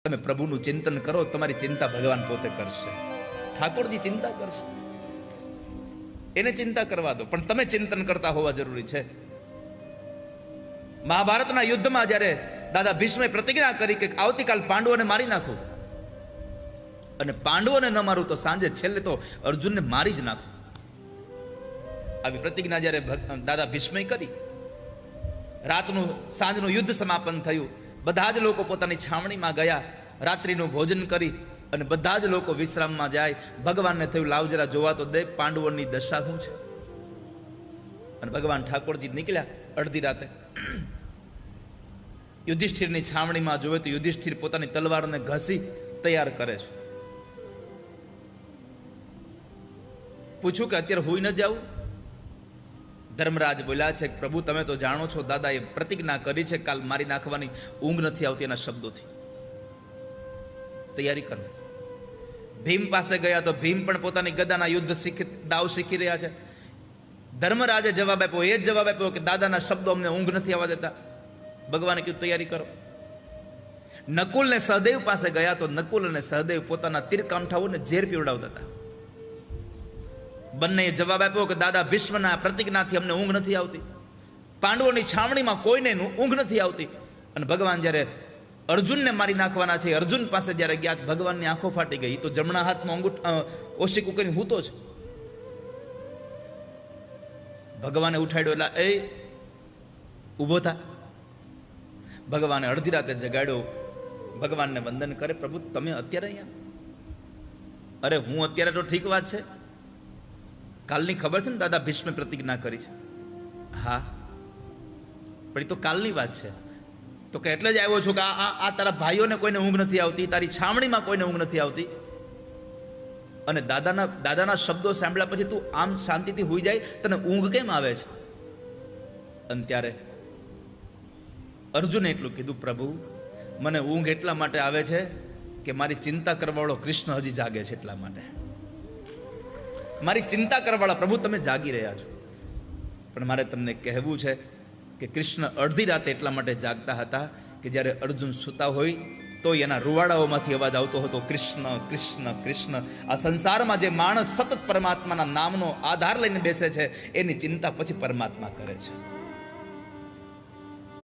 તમે પ્રભુનું ચિંતન કરો, તમારી ચિંતા ભગવાન પોતે કરશે. ઠાકોરજી ચિંતા કરશે, એને ચિંતા કરવા દો, પણ તમે ચિંતન કરતા હોવા જરૂરી છે. મહાભારતના યુદ્ધમાં જ્યારે દાદા ભીષ્મે પ્રતિજ્ઞા કરી કે આવતીકાલ પાંડવોને મારી નાખું, અને પાંડવોને ન મારું તો સાંજે છેલ્લે તો અર્જુનને મારી જ નાખું, આવી પ્રતિજ્ઞા જ્યારે દાદા ભીષ્મે કરી, રાતનું સાંજનું યુદ્ધ સમાપન થયું. બધા જ લોકો પોતાની છાવણીમાં ગયા, રાત્રિનું ભોજન કરી અને બધા જ લોકો વિશ્રામમાં જાય. ભગવાનને થયું લાવ જરા જોવા તો દે પાંડવોની દશા શું છે. અને ભગવાન ઠાકોરજી નીકળ્યા અડધી રાતે. યુધિષ્ઠિરની છાવણીમાં જોવે તો યુધિષ્ઠિર પોતાની તલવારને ઘસી તૈયાર કરે છે. પૂછ્યું કે અત્યારે હોઈ ન જાવું? ધર્મરાજ બોલ્યા છે કે પ્રભુ તમે તો જાણો છો, દાદાએ પ્રતિજ્ઞા કરી છે કાલ મારી નાખવાની, ઊંઘ નથી આવતી એના શબ્દોથી, તૈયારી કરો. ભીમ પાસે ગયા તો ભીમ પણ પોતાની ગદાના યુદ્ધ દાવ શીખી રહ્યા છે. ધર્મરાજે જવાબ આપ્યો, એ જ જવાબ આપ્યો કે દાદાના શબ્દો અમને ઊંઘ નથી આવવા દેતા. ભગવાને કીધું તૈયારી કરો. નકુલ ને સહદેવ પાસે ગયા તો નકુલ અને સહદેવ પોતાના તીરકામઠાઓને ઝેર પીવડાવતા હતા. બંને જવાબ આપ્યો કે દાદા ભીષ્મના પ્રતિજ્ઞાથી અમને ઊંઘ નથી આવતી, પાંડવોની છાવણીમાં કોઈને ઊંઘ નથી આવતી. અને ભગવાન જ્યારે અર્જુનને મારી નાખવાના છે, અર્જુન પાસે જ્યારે ગયા, ભગવાનની આંખો ફાટી ગઈ. તો જમણા હાથમાં ઓશિકું કરીને હૂતો છે. ભગવાને ઉઠાડ્યો, એટલે એ ઊભો થા. ભગવાને અડધી રાતે જગાડ્યો. ભગવાનને વંદન કરે, પ્રભુ તમે અત્યારે અહીંયા? અરે હું અત્યારે તો ઠીક વાત છે, કાલની ખબર છે ને દાદા ભીષ્મે પ્રતિજ્ઞા કરી છે. હા પણ એ તો કાલની વાત છે. તો કે એટલે જ આવ્યો છું કે આ તારા ભાઈઓને કોઈને ઊંઘ નથી આવતી, તારી છાવણીમાં કોઈને ઊંઘ નથી આવતી, અને દાદાના શબ્દો સાંભળ્યા પછી તું આમ શાંતિથી હોઈ જાય, તને ઊંઘ કેમ આવે છે? અને ત્યારે અર્જુને એટલું કીધું, પ્રભુ મને ઊંઘ એટલા માટે આવે છે કે મારી ચિંતા કરવાવાળો કૃષ્ણ હજી જાગે છે, એટલા માટે. મારી ચિંતા કરવાવાળા પ્રભુ તમે જાગી રહ્યા છો. પણ મારે તમને કહેવું છે કે કૃષ્ણ અડધી રાતે એટલા માટે જાગતા હતા કે જ્યારે અર્જુન સૂતા હોય તો એના રૂવાડાઓમાંથી અવાજ આવતો હતો, કૃષ્ણ કૃષ્ણ કૃષ્ણ. આ સંસારમાં જે માણસ સતત પરમાત્માના નામનો આધાર લઈને બેસે છે, એની ચિંતા પછી પરમાત્મા કરે છે.